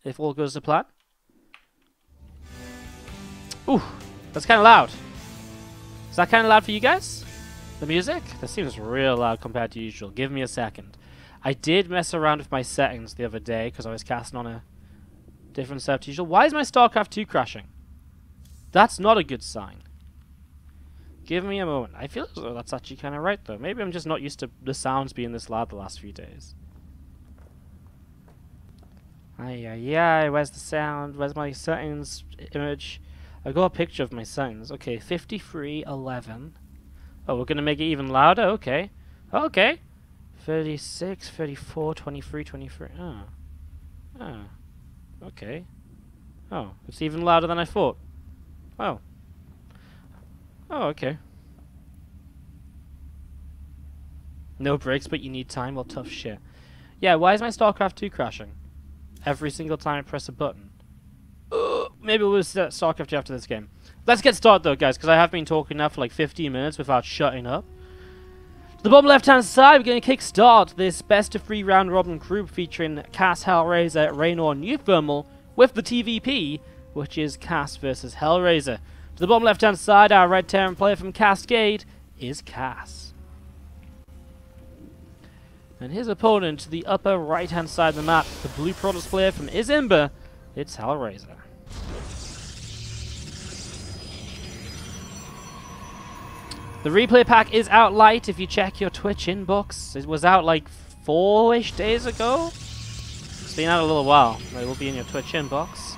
if all goes to plan. Ooh, that's kind of loud. Is that kind of loud for you guys? The music? That seems real loud compared to usual. Give me a second. I did mess around with my settings the other day because I was casting on a different setup to usual. Why is my StarCraft 2 crashing? That's not a good sign. Give me a moment. I feel as though that's actually kind of right, though. Maybe I'm just not used to the sounds being this loud the last few days. Ay, where's the sound? Where's my settings image? I got a picture of my settings. Okay, 5311. Oh, we're going to make it even louder? Okay. Okay. 36, 34, 23, 23. Oh. Okay. Oh, it's even louder than I thought. Oh. Oh, okay. No breaks, but you need time? Well, tough shit. Yeah, why is my StarCraft 2 crashing? Every single time I press a button. Maybe we'll start StarCraft 2 after this game. Let's get started, though, guys, because I have been talking now for like 15 minutes without shutting up. To the bottom left-hand side, we're going to kickstart this best-of-3 round-robin group featuring Cass, Hellraiser, Raynor, and New Thermal with the TvP, which is Cass versus Hellraiser. To the bottom left-hand side, our Red Terran player from Cascade is Cass. And his opponent to the upper right-hand side of the map, the Blue Protoss player from Izimba, it's Hellraiser. The replay pack is out light if you check your Twitch inbox. It was out like 4-ish days ago. It's been out a little while. It will be in your Twitch inbox.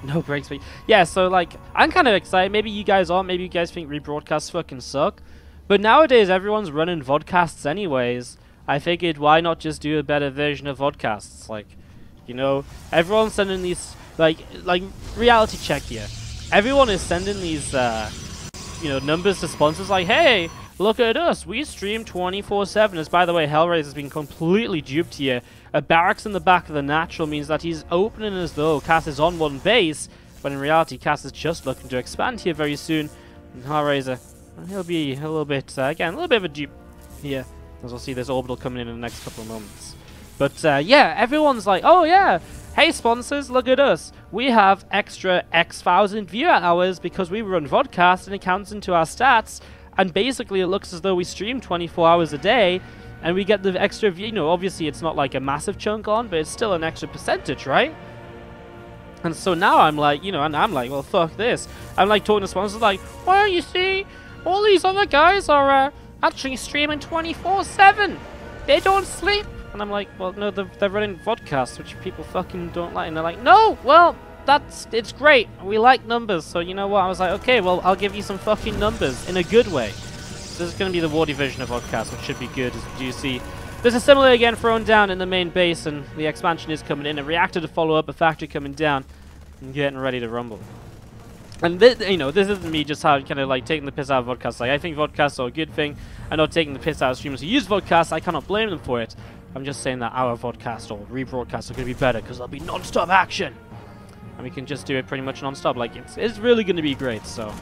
No breaks, but yeah, so like, I'm kind of excited. Maybe you guys aren't. Maybe you guys think rebroadcasts fucking suck. But nowadays, everyone's running vodcasts anyways. I figured, why not just do a better version of vodcasts? Like, you know, everyone's sending these, like reality check here. Everyone is sending these, you know, numbers to sponsors like, hey, look at us, we stream 24/7. As by the way, Hellraiser has been completely duped here. A barracks in the back of the natural means that he's opening as though Cass is on one base, but in reality, Cass is just looking to expand here very soon. And Hellraiser, he'll be a little bit, again, a little bit of a dupe here, as we'll see this orbital coming in the next couple of moments. But yeah, everyone's like, oh yeah, hey sponsors, look at us. We have extra X thousand viewer hours because we run vodcast and it counts into our stats. And basically it looks as though we stream 24 hours a day and we get the extra, you know, obviously it's not like a massive chunk on, but it's still an extra percentage, right? And so now I'm like, you know, and I'm like, well, fuck this. I'm like talking to sponsors like, well, you see, all these other guys are actually streaming 24/7. They don't sleep. And I'm like, well, no, they're running vodcasts, which people fucking don't like. And they're like, no, well, it's great. We like numbers. So you know what? I was like, okay, well, I'll give you some fucking numbers in a good way. So this is going to be the WardiTV version of vodcast, which should be good, as you see. There's a similar again thrown down in the main base, and the expansion is coming in. A reactor to follow up, a factory coming down, and getting ready to rumble. And this, you know, this isn't me just kind of like taking the piss out of vodcasts. Like, I think vodcasts are a good thing. I'm not taking the piss out of streamers who use vodcasts. I cannot blame them for it. I'm just saying that our vodcast or rebroadcasts are going to be better because there'll be non-stop action. And we can just do it pretty much non-stop. Like, it's really going to be great, so.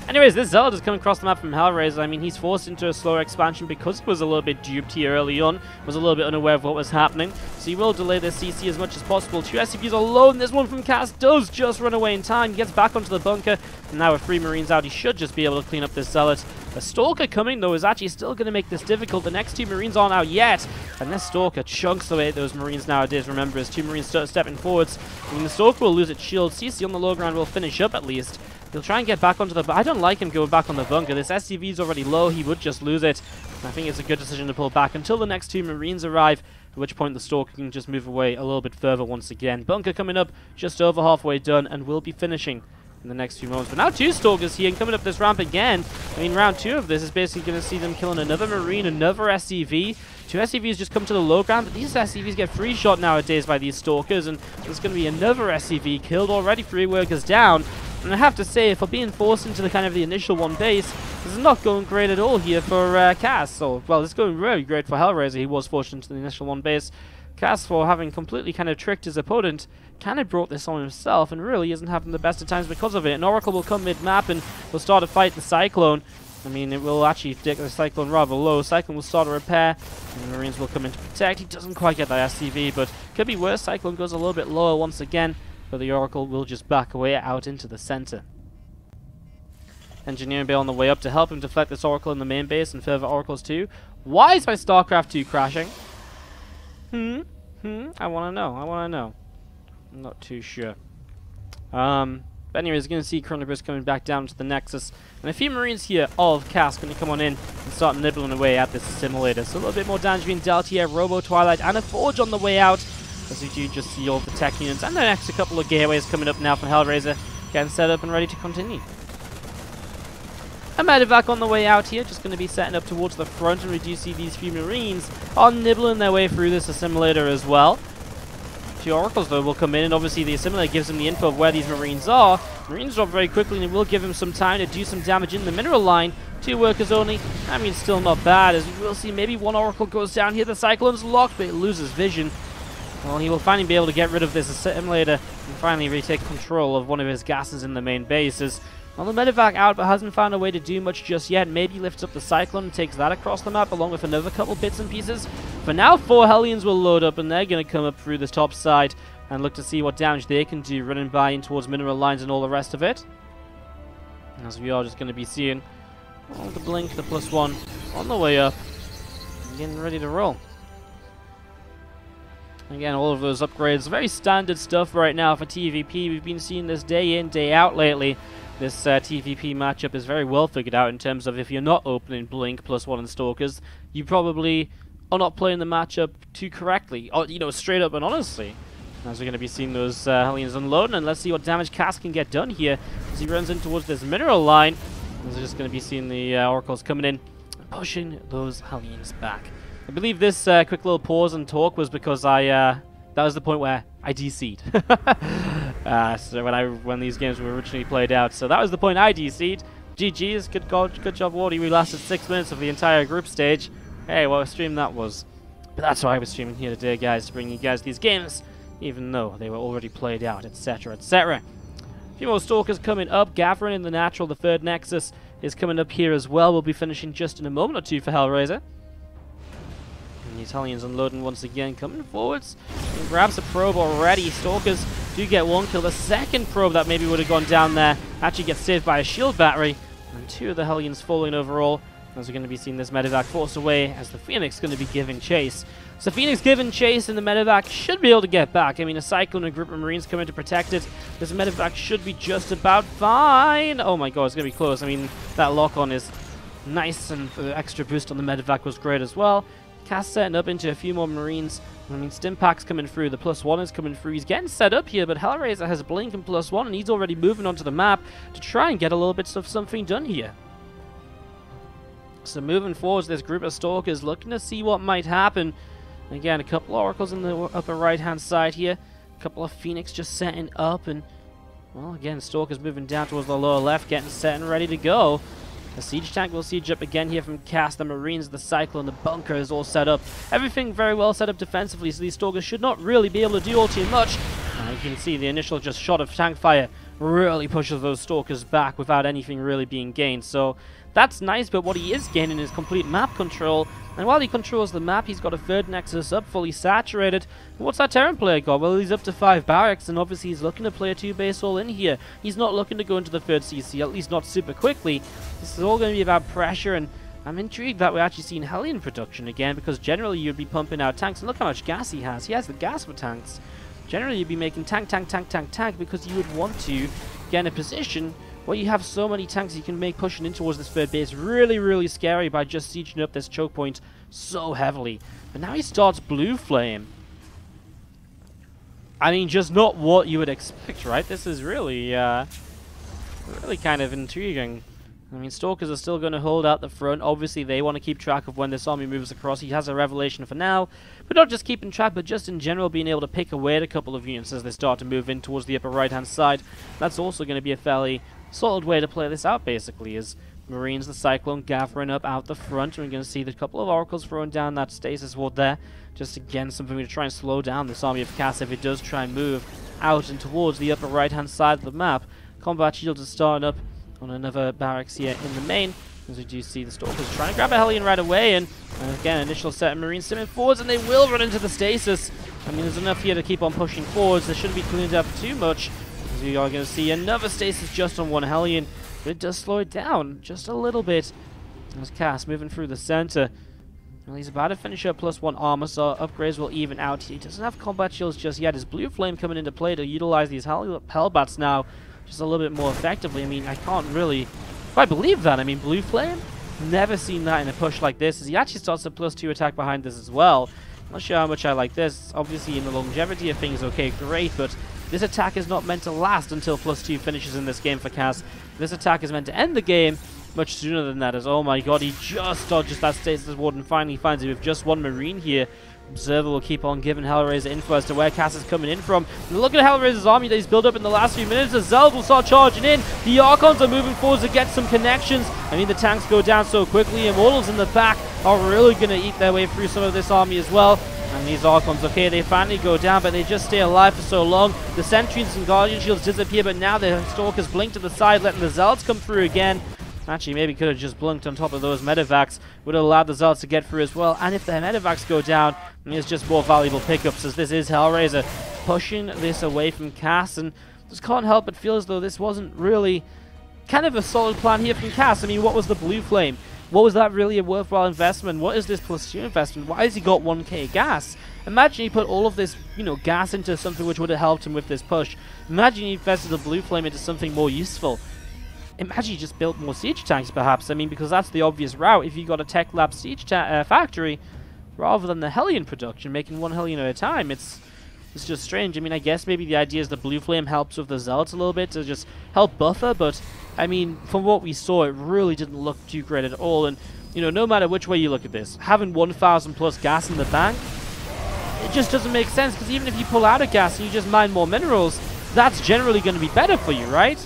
Anyways, this Zealot is coming across the map from Hellraiser. I mean, he's forced into a slower expansion because he was a little bit duped here early on. Was a little bit unaware of what was happening. So he will delay this CC as much as possible. 2 SCVs alone. This one from Cass does just run away in time. He gets back onto the bunker. And now with 3 Marines out, he should just be able to clean up this Zealot. The Stalker coming, though, is actually still going to make this difficult. The next 2 Marines aren't out yet. And this Stalker chunks away at those Marines nowadays. Remember, as 2 Marines start stepping forwards. I mean, the Stalker will lose its shield. CC on the low ground will finish up at least. He'll try and get back onto the... I don't like him going back on the bunker. This SCV is already low. He would just lose it. I think it's a good decision to pull back until the next 2 Marines arrive, at which point the Stalker can just move away a little bit further once again. Bunker coming up, just over halfway done, and will be finishing in the next few moments. But now 2 Stalkers here and coming up this ramp again. I mean, round 2 of this is basically going to see them killing another Marine, another SCV. 2 SCVs just come to the low ground, but these SCVs get free shot nowadays by these Stalkers, and there's going to be another SCV killed already, 3 workers down. And I have to say, for being forced into the kind of the initial one base, this is not going great at all here for Cass. So, well, it's going very great for Hellraiser. He was forced into the initial one base. Cass, for having completely kind of tricked his opponent, kind of brought this on himself and really isn't having the best of times because of it. An Oracle will come mid-map and will start a fight the Cyclone. I mean, it will actually take the Cyclone rather low. Cyclone will start a repair, and the Marines will come in to protect. He doesn't quite get that SCV, but could be worse. Cyclone goes a little bit lower once again, but the Oracle will just back away out into the center. Engineering Bay on the way up to help him deflect this Oracle in the main base and further Oracles too. Why is my StarCraft 2 crashing? I want to know. I'm not too sure. But anyways, you're going to see Chronoburst coming back down to the Nexus. And a few Marines here of Cass going to come on in and start nibbling away at this assimilator. So a little bit more damage being dealt here. Robo Twilight and a Forge on the way out. As you do just see all the tech units. And the next couple of gateways coming up now from Hellraiser. Getting set up and ready to continue. A medevac on the way out here, just going to be setting up towards the front, and we do see these few Marines are nibbling their way through this assimilator as well. Two Oracles though will come in, and obviously the assimilator gives them the info of where these Marines are. Marines drop very quickly, and it will give him some time to do some damage in the mineral line. 2 workers only. I mean, still not bad, as we will see maybe 1 Oracle goes down here. The Cyclone's locked, but it loses vision. Well, he will finally be able to get rid of this assimilator and finally retake control of one of his gases in the main base. Well, the medevac out, but hasn't found a way to do much just yet. Maybe lifts up the Cyclone and takes that across the map, along with another couple bits and pieces. For now, 4 Hellions will load up, and they're going to come up through this top side and look to see what damage they can do, running by in towards mineral lines and all the rest of it. As we are just going to be seeing the blink, the +1 on the way up, and getting ready to roll. Again, all of those upgrades, very standard stuff right now for TvP. We've been seeing this day in, day out lately. This TvP matchup is very well figured out in terms of if you're not opening Blink +1 and Stalkers, you probably are not playing the matchup too correctly, or, you know, straight up and honestly. As we're going to be seeing those Hellions unloading, and let's see what damage Cass can get done here as he runs in towards this mineral line. As we're just going to be seeing the Oracles coming in, pushing those Hellions back. I believe this quick little pause and talk was because that was the point where I DC'd. So when these games were originally played out, so that was the point I DC'd. GG's, good job, Wardy. We lasted 6 minutes of the entire group stage. Hey, what a stream that was. But that's why I was streaming here today, guys, to bring you guys these games, even though they were already played out, etc., etc. A few more Stalkers coming up. Gathering in the natural, the 3rd Nexus is coming up here as well. We'll be finishing just in a moment or two for Hellraiser. The Italians unloading once again, coming forwards. And grabs a probe already. Stalkers do get 1 kill. The 2nd probe that maybe would have gone down there actually gets saved by a shield battery. And 2 of the Hellions falling overall. As we're going to be seeing this medevac forced away as the Phoenix is going to be giving chase. So Phoenix giving chase, and the medevac should be able to get back. I mean, a Cyclone and a group of Marines coming to protect it. This medevac should be just about fine. Oh my god, it's going to be close. I mean, that lock-on is nice, and the extra boost on the medevac was great as well. Cass setting up into a few more Marines. I mean, Stimpak's coming through. The +1 is coming through. He's getting set up here, but Hellraiser has Blink and +1, and he's already moving onto the map to try and get a little bit of something done here. So moving forwards, this group of Stalkers looking to see what might happen. Again, a couple of Oracles in the upper right-hand side here. A couple of Phoenix just setting up, and, well, again, Stalkers moving down towards the lower left, getting set and ready to go. The siege tank will siege up again here from Cass. The Marines, the Cyclone, the bunker is all set up. Everything very well set up defensively, so these Stalkers should not really be able to do all too much. You can see the initial just shot of tank fire really pushes those Stalkers back without anything really being gained. So that's nice, but what he is gaining is complete map control. And while he controls the map, he's got a 3rd Nexus up, fully saturated. And what's that Terran player got? Well, he's up to 5 barracks, and obviously he's looking to play a 2-base all in here. He's not looking to go into the 3rd CC, at least not super quickly. This is all going to be about pressure, and I'm intrigued that we're actually seeing Hellion production again, because generally you'd be pumping out tanks, and look how much gas he has. He has the gas for tanks. Generally you'd be making tank, because you would want to get in a position where you have so many tanks you can make pushing in towards this 3rd base really, really scary by just sieging up this choke point so heavily. But now he starts Blue Flame. I mean, just not what you would expect, right? This is really, really kind of intriguing. I mean, Stalkers are still going to hold out the front. Obviously, they want to keep track of when this army moves across. He has a revelation for now, but not just keeping track, but just in general being able to pick away at a couple of units as they start to move in towards the upper right-hand side. That's also going to be a fairly solid way to play this out, basically, is Marines, the Cyclone, gathering up out the front. And we're going to see the couple of Oracles throwing down that stasis ward there. Just again, something to try and slow down this army of Cass if it does try and move out and towards the upper right-hand side of the map. Combat shields are starting up on another barracks here in the main. As we do see the Stalkers trying to grab a Hellion right away, and again, initial set of Marines stimming forwards, and they will run into the stasis. I mean, there's enough here to keep on pushing forwards. They shouldn't be cleaned up too much, as we are going to see another stasis just on one Hellion, but it does slow it down just a little bit. As Cass moving through the center. Well, he's about to finish up +1 armor, so upgrades will even out. He doesn't have combat shields just yet. His Blue Flame coming into play to utilize these Hellbats now just a little bit more effectively. I mean, I can't really quite believe that. I mean, Blue Flame, never seen that in a push like this, as he actually starts a +2 attack behind this as well. Not sure how much I like this. Obviously, in the longevity of things, okay, great, but this attack is not meant to last until +2 finishes in this game for Cass. This attack is meant to end the game much sooner than that, as oh my god, he just dodges that stasis ward and finally finds it with just one Marine here. Observer will keep on giving Hellraiser info as to where Cass is coming in from. And look at Hellraiser's army that he's built up in the last few minutes. The Zeld will start charging in. The Archons are moving forward to get some connections. I mean, the tanks go down so quickly. Immortals in the back are really going to eat their way through some of this army as well. And these Archons, okay, they finally go down, but they just stay alive for so long. The Sentries and Guardian Shields disappear, but now the Stalkers blink to the side, letting the Zelds come through again. Actually, maybe could have just blinked on top of those medevacs. Would have allowed the Zelds to get through as well. And if their medevacs go down, it's just more valuable pickups, as this is Hellraiser pushing this away from Cass. And just can't help but feel as though this wasn't really kind of a solid plan here from Cass. I mean, what was the Blue Flame? What was that really a worthwhile investment? What is this +2 investment? Why has he got 1k gas? Imagine he put all of this, gas into something which would have helped him with this push. Imagine he invested the Blue Flame into something more useful. Imagine you just built more siege tanks, perhaps. I mean, because that's the obvious route if you got a Tech Lab siege factory, rather than the Hellion production, making one Hellion at a time. It's just strange. I mean, I guess maybe the idea is the Blue Flame helps with the Zealots a little bit to just help buffer, but I mean, from what we saw, it really didn't look too great at all. And no matter which way you look at this, having 1,000+ gas in the bank, it just doesn't make sense. Because even if you pull out of gas and you just mine more minerals, that's generally going to be better for you, right?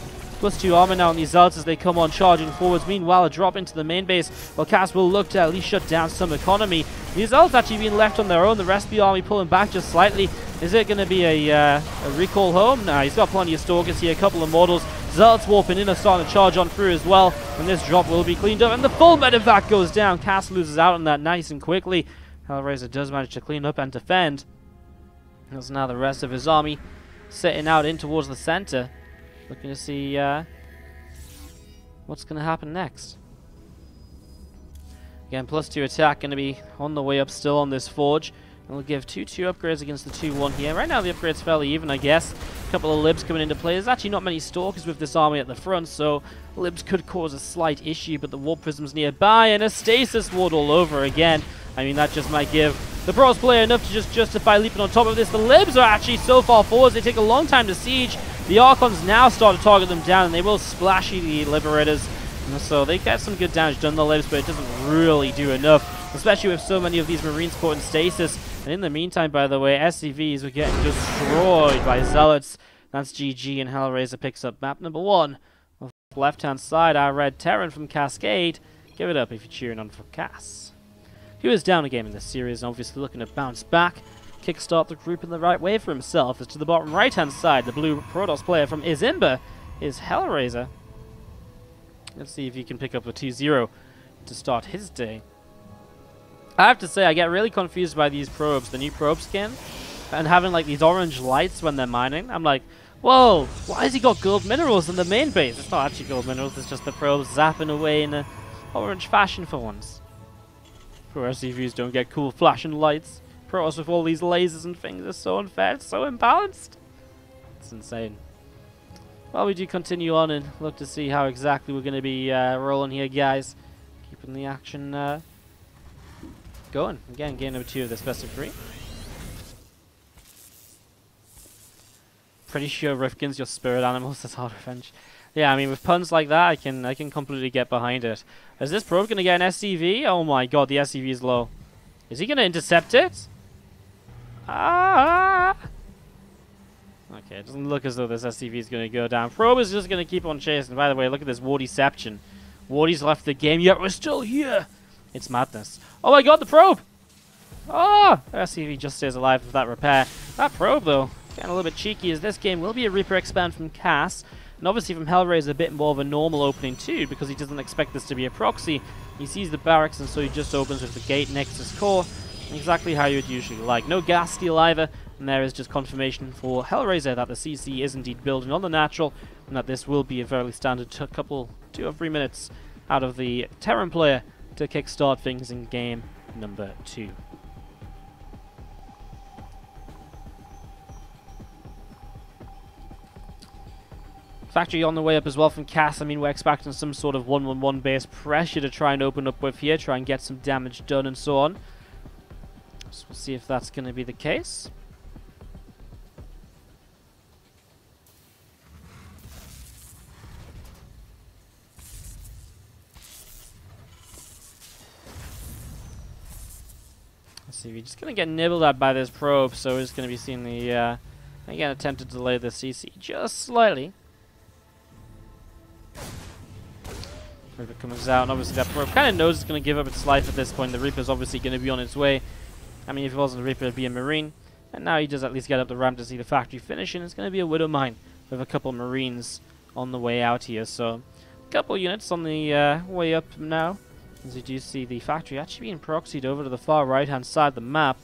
+2 armor now on these Zealots as they come on charging forwards. Meanwhile, a drop into the main base. Well, Cass will look to at least shut down some economy. These Zealots actually being left on their own. The rest of the army pulling back just slightly. Is it going to be a recall home? No, he's got plenty of Stalkers here. A couple of Mortals. Zealots warping in are starting to charge on through as well. And this drop will be cleaned up. And the full medevac goes down. Cass loses out on that nice and quickly. Hellraiser does manage to clean up and defend. There's now the rest of his army setting out in towards the center. Looking to see what's going to happen next. Again, +2 attack going to be on the way up still on this Forge. And we'll give 2-2 upgrades against the 2-1 here. Right now the upgrade's fairly even, I guess. A couple of Libs coming into play. There's actually not many Stalkers with this army at the front, so Libs could cause a slight issue, but the Warp Prism's nearby, and a Stasis Ward all over again. I mean, that just might give the Pros player enough to just justify leaping on top of this. The Libs are actually so far forwards, they take a long time to siege. The Archons now start to target them down, and they will splashy the Liberators. So they get some good damage done, the Libs, but it doesn't really do enough, especially with so many of these Marines caught in stasis. And in the meantime, by the way, SCVs were getting destroyed by Zealots. That's GG, and Hellraiser picks up map number 1. On the left-hand side, our Red Terran from Cascade. Give it up if you're cheering on for Cass. He was down a game in this series, and obviously looking to bounce back. Kickstart the group in the right way for himself. As to the bottom right-hand side, the blue Protoss player from Izimba is Hellraiser. Let's see if he can pick up a 2-0 to start his day. I have to say, I get really confused by these probes, the new probe skin, and having like these orange lights when they're mining. I'm like, whoa, why has he got gold minerals in the main base? It's not actually gold minerals, it's just the probes zapping away in a orange fashion for once. Pro SCVs don't get cool flashing lights. Protoss with all these lasers and things is so unfair, it's so imbalanced. It's insane. Well, we do continue on and look to see how exactly we're going to be rolling here, guys. Keeping the action going. Again, game number 2 of this best of 3. Pretty sure Rifkin's your spirit animals, that's hard revenge. Yeah, I mean, with puns like that, I can completely get behind it. Is this probe going to get an SCV? Oh my god, the SCV is low. Is he going to intercept it? Ah! Okay, it doesn't look as though this SCV is going to go down. Probe is just going to keep on chasing. By the way, look at this Wardiception. Wardy's left the game, yet we're still here. It's madness. Oh my god, the probe! Oh! SCV just stays alive with that repair. That probe, though, getting a little bit cheeky, as this game will be a Reaper expand from Cass. And obviously from Hellraiser a bit more of a normal opening too, because he doesn't expect this to be a proxy. He sees the barracks and so he just opens with the gate next to his core, exactly how you would usually like. No gas steal either, and there is just confirmation for Hellraiser that the CC is indeed building on the natural, and that this will be a fairly standard 2 or 3 minutes out of the Terran player to kickstart things in game number 2. Factory on the way up as well from Cass. I mean, we're expecting some sort of 1-1-1 base pressure to try and open up with here, try and get some damage done and so on. So we'll see if that's going to be the case. Let's see, we're just going to get nibbled at by this probe, so we're just going to be seeing the, again, attempt to delay the CC just slightly. Reaper comes out, and obviously that probe kind of knows it's going to give up its life at this point. The Reaper's obviously going to be on its way. I mean, if it wasn't a Reaper, it'd be a Marine. And now he does at least get up the ramp to see the factory finish, and it's going to be a Widow Mine with a couple Marines on the way out here. So, a couple units on the way up now. As you do see the factory actually being proxied over to the far right-hand side of the map.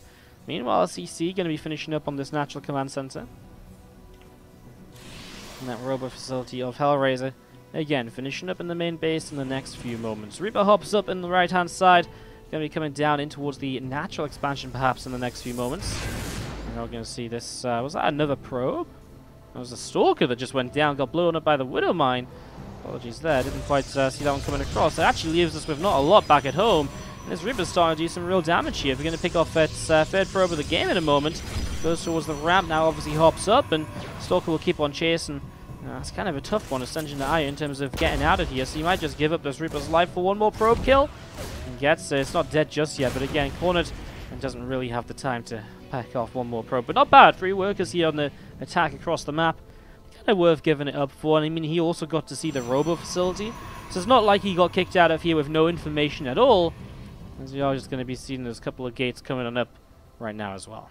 Meanwhile, CC going to be finishing up on this natural command center. And that robot facility of Hellraiser. Again, finishing up in the main base in the next few moments. Reaper hops up in the right-hand side. Going to be coming down in towards the natural expansion perhaps in the next few moments. And we're going to see this. Was that another probe? That was a Stalker that just went down, got blown up by the Widow Mine. Apologies there, didn't quite see that one coming across. It actually leaves us with not a lot back at home. And this Reaper's starting to do some real damage here. We're going to pick off its third probe of the game in a moment. Goes towards the ramp now, obviously hops up, and Stalker will keep on chasing. It's kind of a tough one, Ascension to Eye, in terms of getting out of here. So you might just give up this Reaper's life for one more probe kill. And gets it. It's not dead just yet, but again, cornered and doesn't really have the time to pack off one more probe. But not bad. 3 workers here on the attack across the map. Kind of worth giving it up for. And I mean, he also got to see the robo facility. So it's not like he got kicked out of here with no information at all. As we are just going to be seeing those couple of gates coming on up right now as well.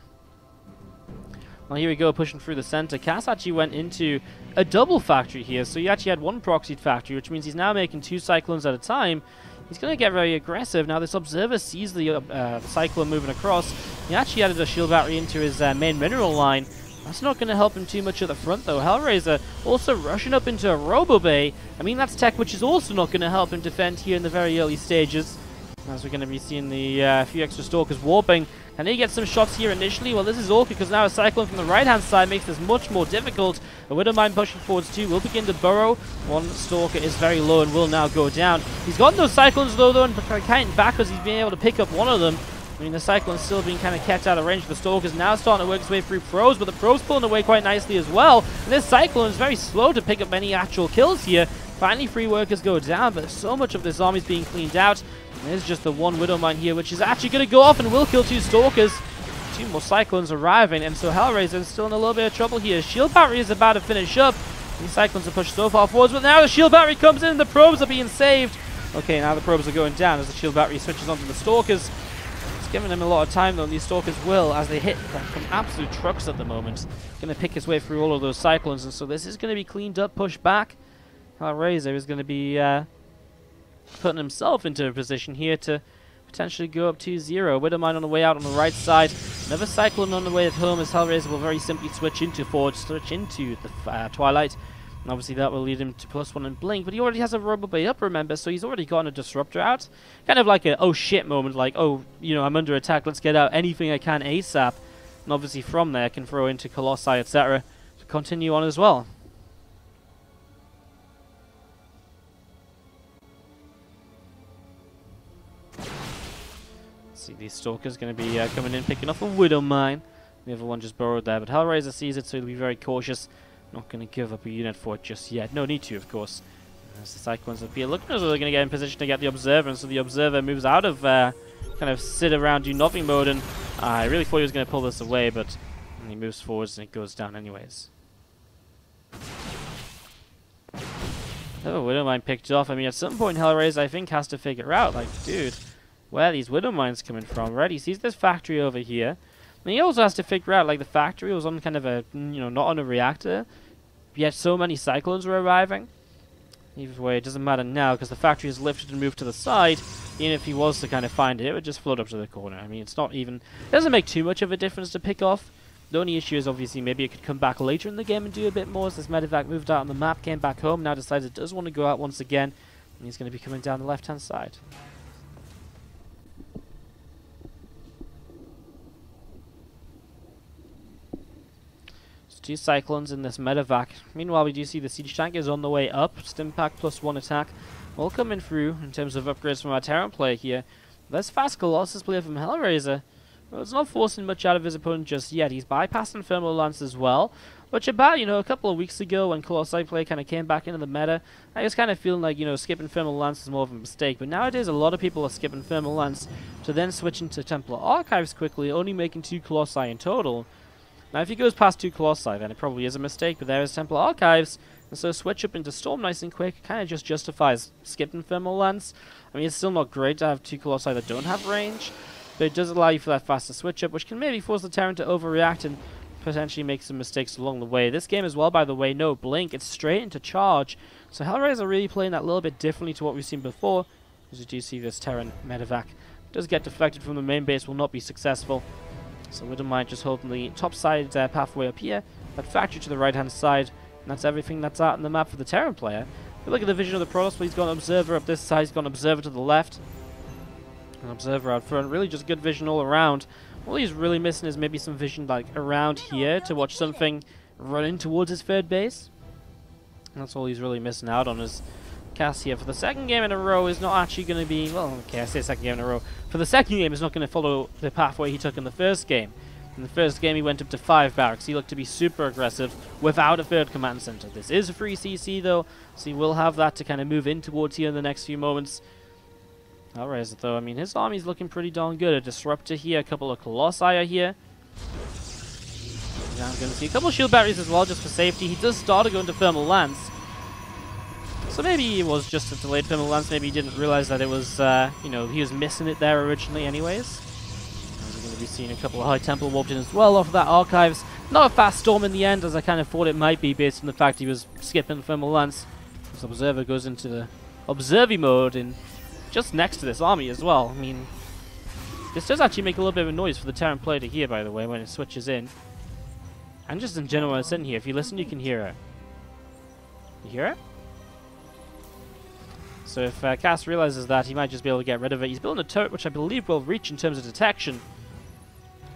Well, here we go, pushing through the center. Cass actually went into a double factory here, so he actually had 1 proxied factory, which means he's now making 2 cyclones at a time. He's going to get very aggressive. Now, this observer sees the cyclone moving across. He actually added a shield battery into his main mineral line. That's not going to help him too much at the front, though. Hellraiser also rushing up into a Robo Bay. I mean, that's tech which is also not going to help him defend here in the very early stages. As we're going to be seeing the few extra Stalkers warping. Can he get some shots here initially? Well, this is awkward because now a Cyclone from the right-hand side makes this much more difficult. The Widow Mine pushing forwards too will begin to burrow. 1 Stalker is very low and will now go down. He's gotten those Cyclones though, and counting back because he's been able to pick up one of them. I mean, the Cyclone's still being kind of kept out of range. The Stalker's now starting to work his way through probes, but the probes pulling away quite nicely as well. And this Cyclone is very slow to pick up any actual kills here. Finally, 3 workers go down, but so much of this army is being cleaned out. And there's just the 1 Widow Mine here, which is actually going to go off and will kill 2 Stalkers. 2 more Cyclones arriving, and so Hellraiser is still in a little bit of trouble here. Shield battery is about to finish up. These Cyclones are pushed so far forwards, but now the shield battery comes in and the probes are being saved. Okay, now the probes are going down as the shield battery switches onto the Stalkers. It's giving them a lot of time though, and these Stalkers will, as they hit from absolute trucks at the moment, going to pick his way through all of those Cyclones, and so this is going to be cleaned up, pushed back. Hellraiser is going to be putting himself into a position here to potentially go up 2-0. Widow Mine on the way out on the right side. Another Cyclone on the way at home as Hellraiser will very simply switch into forward, switch into the Twilight. And obviously that will lead him to +1 and Blink, but he already has a Robo Bay up, remember, so he's already gotten a Disruptor out. Kind of like a oh shit moment, like, oh, you know, I'm under attack, let's get out anything I can ASAP. And obviously from there can throw into Colossi, etc. to continue on as well. See, these Stalkers going to be coming in, picking off a Widow Mine. The other one just burrowed there, but Hellraiser sees it, so he'll be very cautious. Not going to give up a unit for it just yet. No need to, of course. As the Cyclones appear, looking as though they're going to get in position to get the Observer, and so the Observer moves out of kind of sit around, do nothing mode, and I really thought he was going to pull this away, but he moves forwards and it goes down anyways. Oh, Widow Mine picked off. I mean, at some point, Hellraiser, I think, has to figure out, like, dude, where are these Widow Mines coming from? Right, he sees this factory over here. And he also has to figure out, like, the factory was on kind of a, you know, not on a reactor. yet so many Cyclones were arriving. Either way, it doesn't matter now because the factory is lifted and moved to the side. Even if he was to kind of find it, it would just float up to the corner. I mean, it's not even... It doesn't make too much of a difference to pick off. The only issue is obviously maybe it could come back later in the game and do a bit more. As this medevac moved out on the map, came back home, now decides it does want to go out once again. And he's going to be coming down the left-hand side. Two Cyclones in this medevac. Meanwhile, we do see the siege tank is on the way up. Stimpack +1 attack will coming through in terms of upgrades from our Terran player here. There's fast Colossus player from Hellraiser. Well, it's not forcing much out of his opponent just yet. He's bypassing Thermal Lance as well. Which about, a couple of weeks ago when Colossi play kind of came back into the meta, I was kind of feeling like, skipping Thermal Lance is more of a mistake. But nowadays, a lot of people are skipping Thermal Lance to then switching to Templar Archives quickly, only making 2 Colossi in total. Now, if he goes past 2 Colossi, then it probably is a mistake, but there is Templar Archives, and so switch up into Storm nice and quick kind of just justifies skipping Thermal Lance. I mean, it's still not great to have 2 Colossi that don't have range, but it does allow you for that faster switch up, which can maybe force the Terran to overreact and potentially make some mistakes along the way. This game as well, by the way, no blink, it's straight into charge, so Hellraiser are really playing that a little bit differently to what we've seen before. As you do see, this Terran medevac does get deflected from the main base, will not be successful. So wouldn't mind just holding the top side pathway up here, that factory to the right hand side, and that's everything that's out on the map for the Terran player. If you look at the vision of the Protoss, he's got an observer up this side, he's got an observer to the left, an observer out front, really just good vision all around. All he's really missing is maybe some vision like around here to watch something running towards his third base. And that's all he's really missing out on. Is Cass here for the second game in a row is not actually going to be, well, okay, I say second game in a row. For the second game, is not going to follow the pathway he took in the first game. In the first game, he went up to 5 barracks. He looked to be super aggressive without a third command center. This is a free CC, though, so he will have that to kind of move in towards here in the next few moments. Hellraiser, though, I mean, his army's looking pretty darn good. A Disruptor here, a couple of Colossi are here. Now I'm going to see a couple of shield batteries as well, just for safety. He does start to go into Thermal Lance. So maybe it was just a delayed Thermal Lance. Maybe he didn't realize that it was, he was missing it there originally anyways. We're going to be seeing a couple of High Templar warped in as well off of that Archives. Not a fast storm in the end, as I kind of thought it might be based on the fact he was skipping Thermal Lance. This Observer goes into the Observy mode and just next to this army as well. I mean, this does actually make a little bit of a noise for the Terran player to hear, by the way, when it switches in. And just in general, when it's in here, if you listen, you can hear it. You hear it? So if Cass realizes that, he might just be able to get rid of it. He's building a turret, which I believe will reach in terms of detection.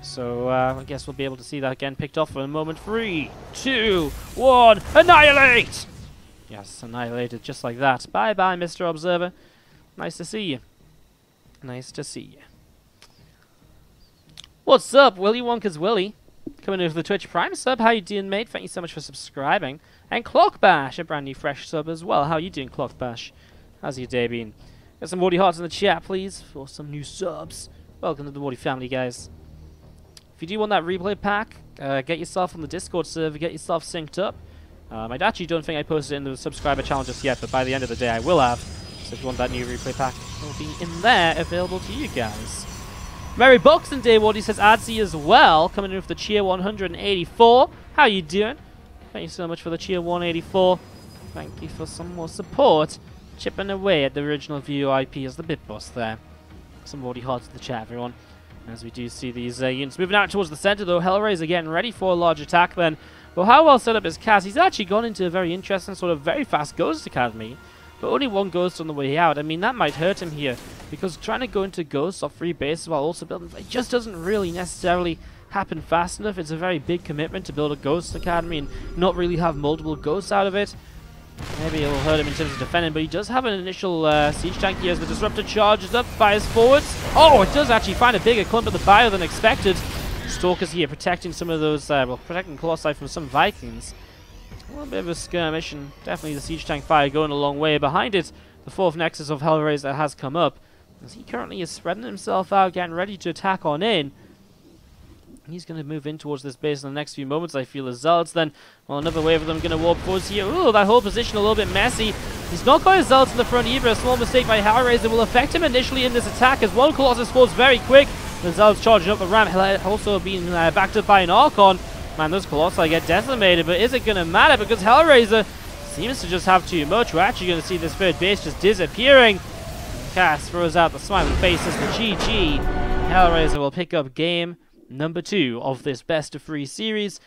So I guess we'll be able to see that again picked off for a moment. 3, 2, 1, annihilate! Yes, annihilated just like that. Bye-bye, Mr. Observer. Nice to see you. Nice to see you. What's up, Willy Wonka's Willy? Coming in with the Twitch Prime sub. How you doing, mate? Thank you so much for subscribing. And Clockbash, a brand new fresh sub as well. How you doing, Clockbash? How's your day been? Got some Wardy hearts in the chat, please, for some new subs. Welcome to the Wardy family, guys. If you do want that replay pack, get yourself on the Discord server, get yourself synced up. I actually don't think I posted it in the subscriber channel just yet, but by the end of the day I will have. So if you want that new replay pack, it will be in there, available to you guys. Merry Boxing Day, Wardy says Adzi as well, coming in with the cheer 184. How you doing? Thank you so much for the cheer 184. Thank you for some more support. Chipping away at the original VoIP as the bit boss there. Some Wardy hearts in the chat, everyone. As we do see these units moving out towards the center, though. Hellraiser getting ready for a large attack then. Well, how well set up is Cass? He's actually gone into a very interesting, sort of very fast Ghost Academy. But only one Ghost on the way out. I mean, that might hurt him here. Because trying to go into Ghosts off free bases while also building, it just doesn't really necessarily happen fast enough. It's a very big commitment to build a Ghost Academy and not really have multiple Ghosts out of it. Maybe it will hurt him in terms of defending, but he does have an initial siege tank here as the Disruptor charges up, fires forwards. Oh, it does actually find a bigger clump of the bio than expected. Stalkers here protecting some of those, protecting Colossi from some Vikings. A little bit of a skirmish, and definitely the siege tank fire going a long way. Behind it, the 4th Nexus of Hellraiser has come up, as he currently is spreading himself out, getting ready to attack on in. He's going to move in towards this base in the next few moments, I feel, as Zealots then. Well, another wave of them going to warp forwards here. Ooh, that whole position a little bit messy. He's not got his Zealots in the front either. A small mistake by Hellraiser will affect him initially in this attack, as one Colossus falls very quick. The Zealots charging up the ramp, also being backed up by an Archon. Man, those Colossi get decimated, but is it going to matter? Because Hellraiser seems to just have too much. We're actually going to see this third base just disappearing. Cass throws out the smiley faces, the GG. Hellraiser will pick up game number 2 of this best of 3 series.